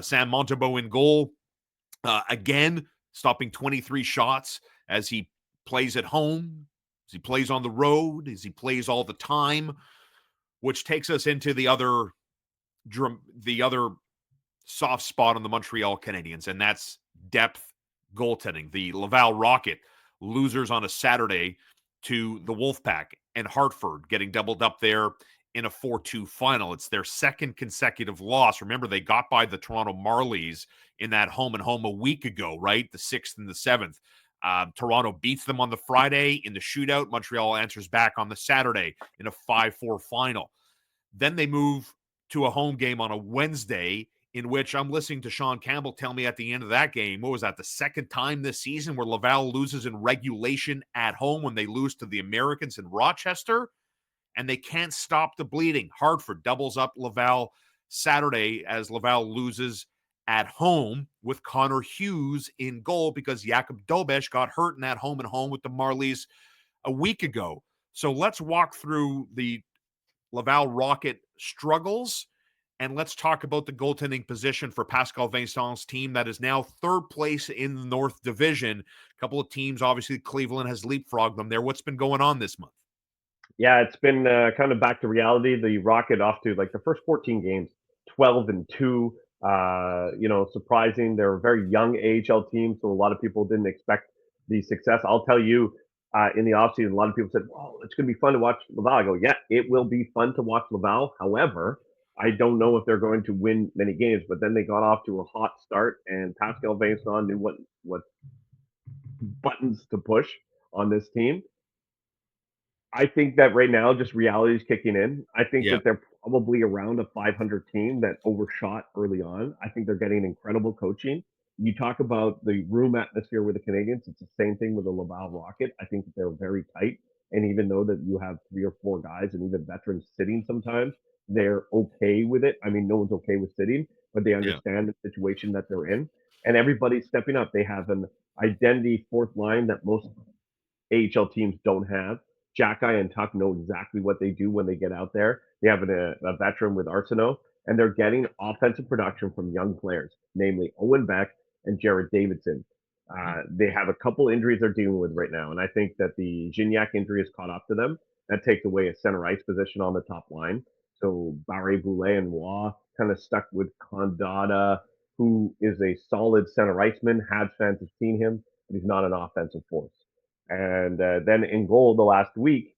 Sam Montembeault in goal. Again, stopping 23 shots as he plays at home, as he plays on the road, as he plays all the time, which takes us into the other soft spot on the Montreal Canadiens, and that's depth goaltending. The Laval Rocket, losers on a Saturday to the Wolfpack, and Hartford getting doubled up there in a 4-2 final. It's their second consecutive loss. Remember, they got by the Toronto Marlies in that home and home a week ago, right? The 6th and the 7th. Toronto beats them on the Friday in the shootout. Montreal answers back on the Saturday in a 5-4 final. Then they move to a home game on a Wednesday, in which I'm listening to Shaun Campbell tell me at the end of that game, what was that, the second time this season where Laval loses in regulation at home when they lose to the Americans in Rochester, and they can't stop the bleeding. Hartford doubles up Laval Saturday as Laval loses at home with Connor Hughes in goal because Jacob Fowler got hurt in that home and home with the Marlies a week ago. So let's walk through the Laval Rocket struggles, and let's talk about the goaltending position for Pascal Vincent's team that is now third place in the North Division. A couple of teams, obviously Cleveland has leapfrogged them there. What's been going on this month? Yeah, it's been kind of back to reality. The Rocket off to like the first 14 games, 12-2. Surprising. They're a very young AHL team, so a lot of people didn't expect the success. I'll tell you, in the offseason, a lot of people said, "Oh, it's going to be fun to watch Laval." I go, "Yeah, it will be fun to watch Laval." However, I don't know if they're going to win many games. But then they got off to a hot start, and Pascal Vincent knew what buttons to push on this team. I think that right now, just reality is kicking in. I think Yeah. that they're probably around a 500 team that overshot early on. I think they're getting incredible coaching. You talk about the room atmosphere with the Canadians. It's the same thing with the Laval Rocket. I think that they're very tight. And even though that you have 3 or 4 guys and even veterans sitting sometimes, they're okay with it. I mean, no one's okay with sitting, but they Yeah. understand the situation that they're in. And everybody's stepping up. They have an identity fourth line that most AHL teams don't have. Jacky and Tuck know exactly what they do when they get out there. They have a veteran with Arsenault, and they're getting offensive production from young players, namely Owen Beck and Jared Davidson. They have a couple injuries they're dealing with right now, and I think that the Gignac injury has caught up to them. That takes away a center ice position on the top line. So Barre Boulet and Waugh kind of stuck with Condada, who is a solid center iceman. Habs fans have seen him, but he's not an offensive force. And then in goal the last week,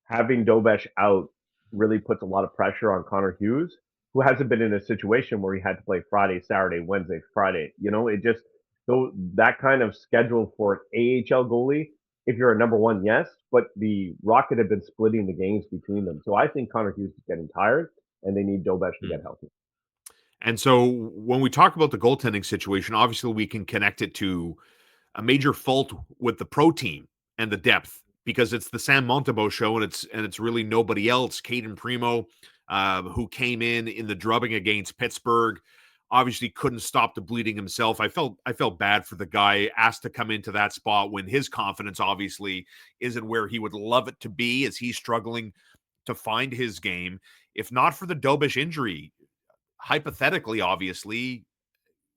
having Dobesh out really puts a lot of pressure on Connor Hughes, who hasn't been in a situation where he had to play Friday, Saturday, Wednesday, Friday. It just so that kind of schedule for an AHL goalie. If you're a number one, yes, but the Rocket have been splitting the games between them. So I think Connor Hughes is getting tired, and they need Dobesh to get healthy. And so when we talk about the goaltending situation, obviously we can connect it to a major fault with the pro team and the depth because it's the Sam Montembeault show and it's really nobody else. Cayden Primeau, who came in the drubbing against Pittsburgh, obviously couldn't stop the bleeding himself. I felt bad for the guy asked to come into that spot when his confidence obviously isn't where he would love it to be as he's struggling to find his game. If not for the Dobish injury, hypothetically, obviously,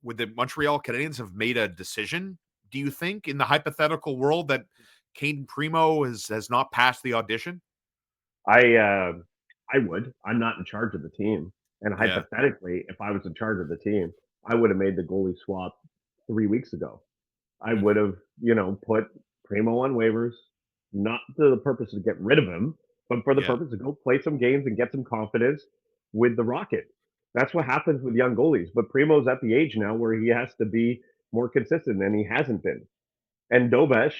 would the Montreal Canadiens have made a decision, do you think, in the hypothetical world that Cayden Primeau has not passed the audition? I would. I'm not in charge of the team, and Yeah. hypothetically, if I was in charge of the team, I would have made the goalie swap 3 weeks ago. I would have, put Primo on waivers, not to the purpose to get rid of him, but for the Yeah. purpose to go play some games and get some confidence with the Rocket. That's what happens with young goalies. But Primo's at the age now where he has to be more consistent, and he hasn't been. And Dobesh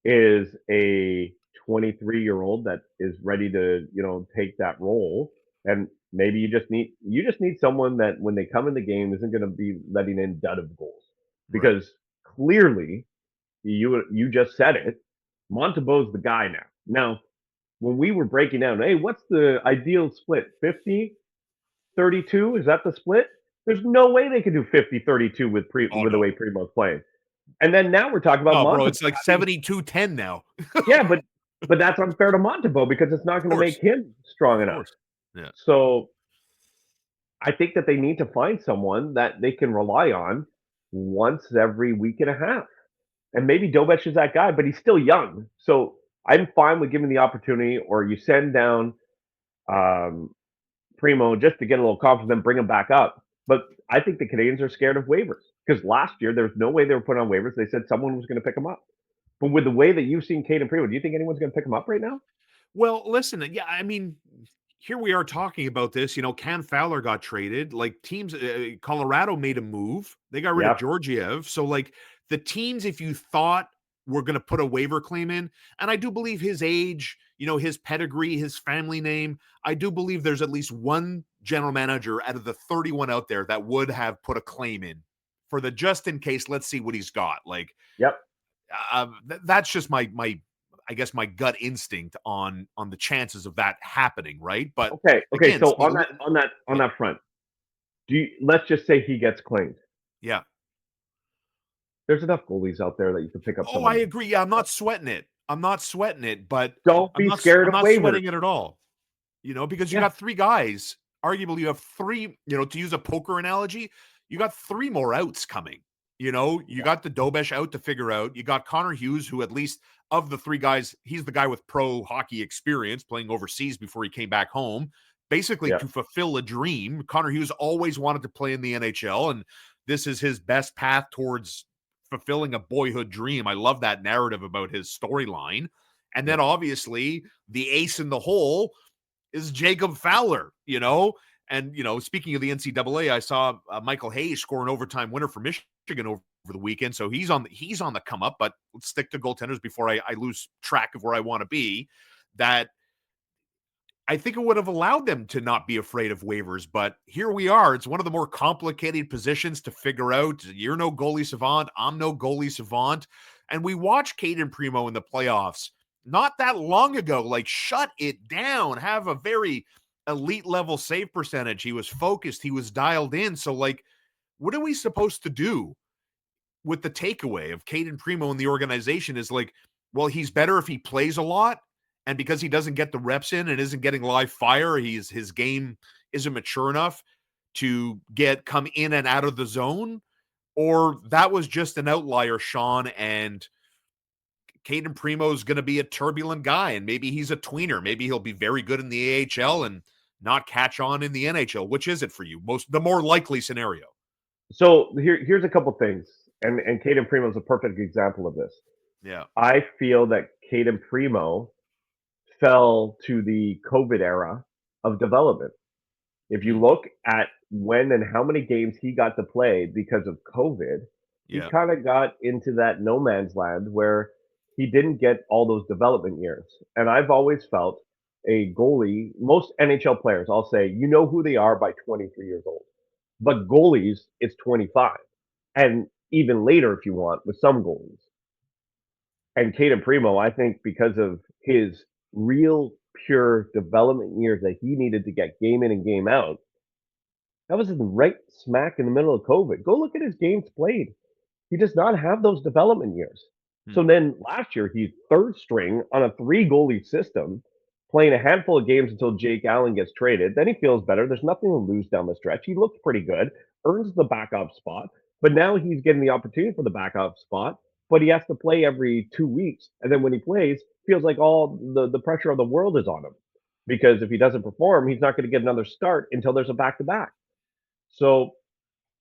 is a 23-year-old that is ready to, take that role. And maybe you just need someone that when they come in the game isn't going to be letting in dud of goals. Right. Because clearly you just said it, Montembeault's the guy now. Now, when we were breaking down, hey, what's the ideal split? 50-32? Is that the split? There's no way they could do 50-32 with Oh, with the no. way Primo's playing. And then now we're talking about Oh, bro, Montembeault. it's like 72-10 now. Yeah, but that's unfair to Montembeault because it's not Of going to make course. him strong Of enough. course. Yeah. So I think that they need to find someone that they can rely on once every week and a half. And maybe Dobesh is that guy, but he's still young. So I'm fine with giving the opportunity, or you send down um, Primo just to get a little confidence, then bring him back up. But I think the Canadians are scared of waivers because last year there was no way they were put on waivers. They said someone was going to pick him up. But with the way that you've seen Cayden Primeau, do you think anyone's going to pick him up right now? Well, listen, yeah, I mean, here we are talking about this. Cam Fowler got traded. Like teams, Colorado made a move. They got rid of Yeah, Georgiev. So, like the teams, if you thought were going to put a waiver claim in, and I do believe his age, his pedigree, his family name, I do believe there's at least one general manager out of the 31 out there that would have put a claim in for the just in case. Let's see what he's got. Like, yep. that's just my I guess my gut instinct on the chances of that happening, right? But Okay, okay. again, So see, on yeah, that front, let's just say he gets claimed. yeah. There's enough goalies out there that you can pick up Oh, I someone else. agree. Yeah, I'm not sweating it. I'm not sweating it, but Don't I'm be not scared I'm of not waivers. sweating it at all. Because you Yeah, got three guys. Arguably, you have three, to use a poker analogy, you got three more outs coming. You got the Dobesh out to figure out. You got Connor Hughes, who at least of the three guys, he's the guy with pro hockey experience playing overseas before he came back home, basically yeah, to fulfill a dream. Connor Hughes always wanted to play in the NHL, and this is his best path towards fulfilling a boyhood dream. I love that narrative about his storyline. And yeah. then obviously the ace in the hole is Jacob Fowler, And, speaking of the NCAA, I saw Michael Hayes score an overtime winner for Michigan over the weekend. So he's on the come up, but let's stick to goaltenders before I lose track of where I want to be. That I think it would have allowed them to not be afraid of waivers, but here we are. It's one of the more complicated positions to figure out. You're no goalie savant. I'm no goalie savant. And we watched Cayden Primeau in the playoffs not that long ago, like shut it down, have a very elite level save percentage. He was focused, he was dialed in. So, like, what are we supposed to do with the takeaway of Cayden Primeau in the organization is like, well, he's better if he plays a lot. And because he doesn't get the reps in and isn't getting live fire, his game isn't mature enough to come in and out of the zone. Or that was just an outlier, Shaun, and Cayden Primeau is going to be a turbulent guy, and maybe he's a tweener. Maybe he'll be very good in the AHL and not catch on in the NHL. Which is it for you? The more likely scenario. So here's a couple things, and Cayden Primeau is a perfect example of this. Yeah. I feel that Cayden Primeau fell to the COVID era of development. If you Mm, look at when and how many games he got to play because of COVID, he yeah. kind of got into that no man's land where he didn't get all those development years. And I've always felt a goalie, most NHL players, I'll say, you know who they are by 23 years old. But goalies, it's 25. And even later, if you want, with some goalies. And Cayden Primeau, I think because of his real pure development years that he needed to get game in and game out, that was right smack in the middle of COVID. Go look at his games played. He does not have those development years. Hmm. So then last year, he's third string on a three goalie system, playing a handful of games until Jake Allen gets traded. Then he feels better. There's nothing to lose down the stretch. He looks pretty good, earns the backup spot, but now he's getting the opportunity for the backup spot, but he has to play every 2 weeks. And then when he plays, feels like all the pressure of the world is on him. Because if he doesn't perform, he's not going to get another start until there's a back to back. So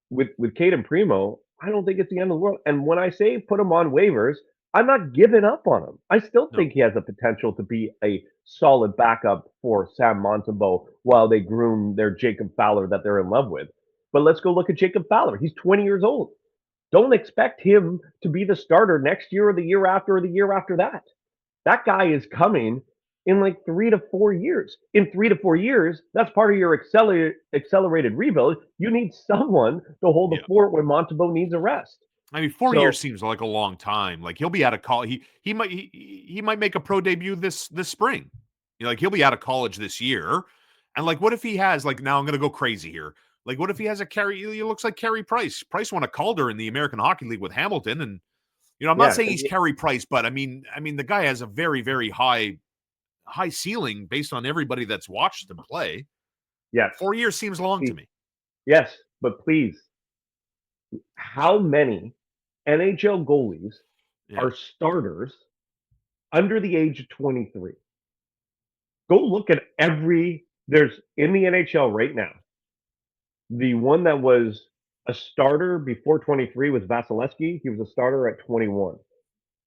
with Cayden Primeau, I don't think it's the end of the world. And when I say put him on waivers, I'm not giving up on him. I still No. think he has the potential to be a solid backup for Sam Montembeault while they groom their Jacob Fowler that they're in love with. But let's go look at Jacob Fowler. He's 20 years old. Don't expect him to be the starter next year or the year after or the year after that. That guy is coming in like 3 to 4 years. In 3 to 4 years, that's part of your accelerated rebuild. You need someone to hold the Yeah. fort when Montembeau needs a rest. I mean, 4 years So seems like a long time. Like he'll be out of college. He might make a pro debut this spring. Like he'll be out of college this year. And like, what if he has like now? I'm gonna go crazy here. Like, what if he has a Carey? He looks like Carey Price. Price won a Calder in the American Hockey League with Hamilton, and I'm not yeah, saying he's Carey Price, but I mean, the guy has a very, very high ceiling based on everybody that's watched him play. yes. 4 years seems long to See, me. Yes, but please, how many NHL goalies Yeah. are starters under the age of 23? Go look at there's in the NHL right now. The one that was a starter before 23 was Vasilevsky. He was a starter at 21.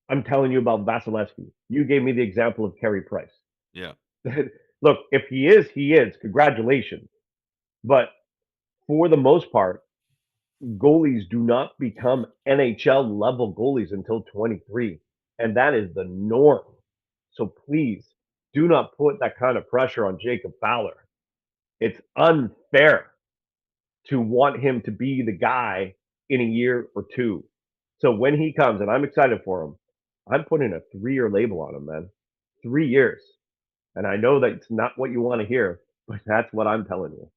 I'm telling you about Vasilevsky. You gave me the example of Carey Price. Yeah. Look, if he is, he is. Congratulations. But for the most part, goalies do not become NHL level goalies until 23. And that is the norm. So please do not put that kind of pressure on Jacob Fowler. It's unfair to want him to be the guy in a year or two. So when he comes, and I'm excited for him, I'm putting a 3-year label on him, man. 3 years. And I know that it's not what you want to hear, but that's what I'm telling you.